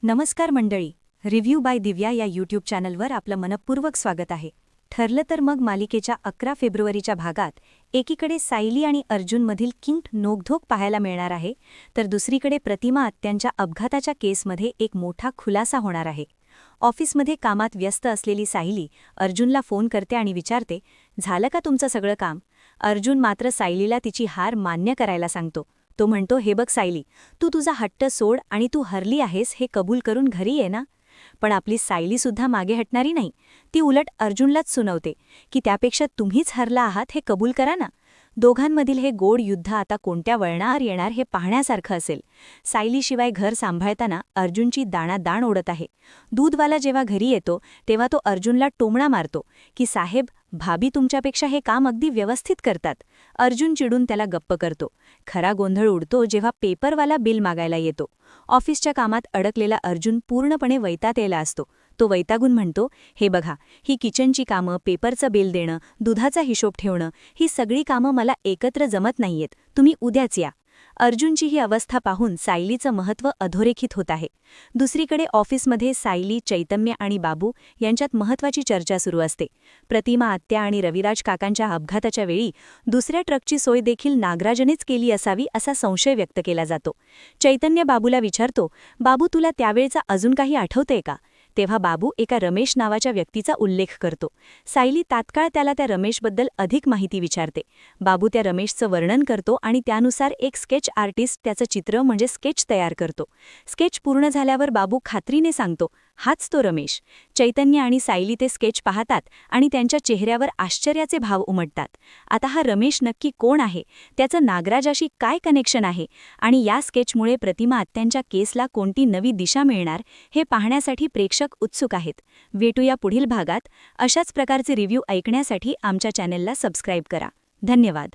नमस्कार मंडळी. Review bye दिव्या या यूट्यूब चॅनलवर आपलं मनपूर्वक स्वागत आहे. ठरलं तर मग मालिकेच्या 11 फेब्रुवारीच्या भागात एकीकडे सायली आणि अर्जुनमधील किंट नोकझोक पाहायला मिळणार आहे, तर दुसरीकडे प्रतिमा आत्यांच्या अपघाताच्या केसमध्ये एक मोठा खुलासा होणार आहे. ऑफिसमध्ये कामात व्यस्त असलेली सायली अर्जुनला फोन करते आणि विचारते, झालं का तुमचं सगळं काम? अर्जुन मात्र सायलीला तिची हार मान्य करायला सांगतो. तो म्हणतो, हे बघ सायली, तू तुझा हट्ट सोड आणि तू हरली आहेस हे कबूल करून घरी ये ना. पण आपली सायलीसुद्धा मागे हटणारी नाही. ती उलट अर्जुनलाच सुनवते की त्यापेक्षा तुम्हीच हरला आहात हे कबूल करा ना. दोघांमधील हे गोड युद्ध आता कोणत्या वळणावर येणार हे पाहण्यासारखं असेल. सायलीशिवाय घर सांभाळताना अर्जुनची दाणादाण ओढत आहे. दूधवाला जेव्हा घरी येतो तेव्हा तो अर्जुनला टोमणा मारतो की साहेब, भाभी तुमच्यापेक्षा हे काम अगदी व्यवस्थित करतात. अर्जुन चिडून त्याला गप्प करतो. खरा गोंधळ उडतो जेव्हा पेपरवाला बिल मागायला येतो. ऑफिसच्या कामात अडकलेला अर्जुन पूर्णपणे वैतागलेला असतो. तो वैतागून म्हणतो, हे बघा, ही किचनची कामं, पेपरचं बिल देणं, दुधाचा हिशोब ठेवणं, ही सगळी कामं मला एकत्र जमत नाहीयेत. तुम्ही उद्याच या. अर्जुनची ही अवस्था पाहून सायलीचं महत्त्व अधोरेखित होत आहे. दुसरीकडे ऑफिसमध्ये सायली, चैतन्य आणि बाबू यांच्यात महत्त्वाची चर्चा सुरू असते. प्रतिमा आत्या आणि रविराज काकांच्या अपघाताच्या वेळी दुसऱ्या ट्रकची सोय देखील नागराजनेच केली असावी असा संशय व्यक्त केला जातो. चैतन्य बाबूला विचारतो, बाबू, तुला त्यावेळचा अजून काही आठवतंय का? तेव्हा बाबू एका रमेश नावाच्या व्यक्तीचा उल्लेख करतो. सायली तात्काळ त्याला त्या रमेशबद्दल अधिक माहिती विचारते. बाबू त्या रमेशचं वर्णन करतो आणि त्यानुसार एक स्केच आर्टिस्ट त्याचं चित्र म्हणजे स्केच तयार करतो. स्केच पूर्ण झाल्यावर बाबू खात्रीने सांगतो, हाच तो रमेश. चैतन्य आणि सायली ते स्केच पाहतात आणि त्यांच्या चेहऱ्यावर आश्चर्याचे भाव उमटतात. आता हा रमेश नक्की कोण आहे? त्याचं नागराजाशी काय कनेक्शन आहे? आणि या स्केचमुळे प्रतिमा आत्यांच्या केसला कोणती नवी दिशा मिळणार हे पाहण्यासाठी प्रेक्षक उत्सुक आहेत. भेटूया पुढील भागात. अशाच प्रकारचे रिव्ह्यू ऐकण्यासाठी आमच्या चॅनेलला सबस्क्राईब करा. धन्यवाद.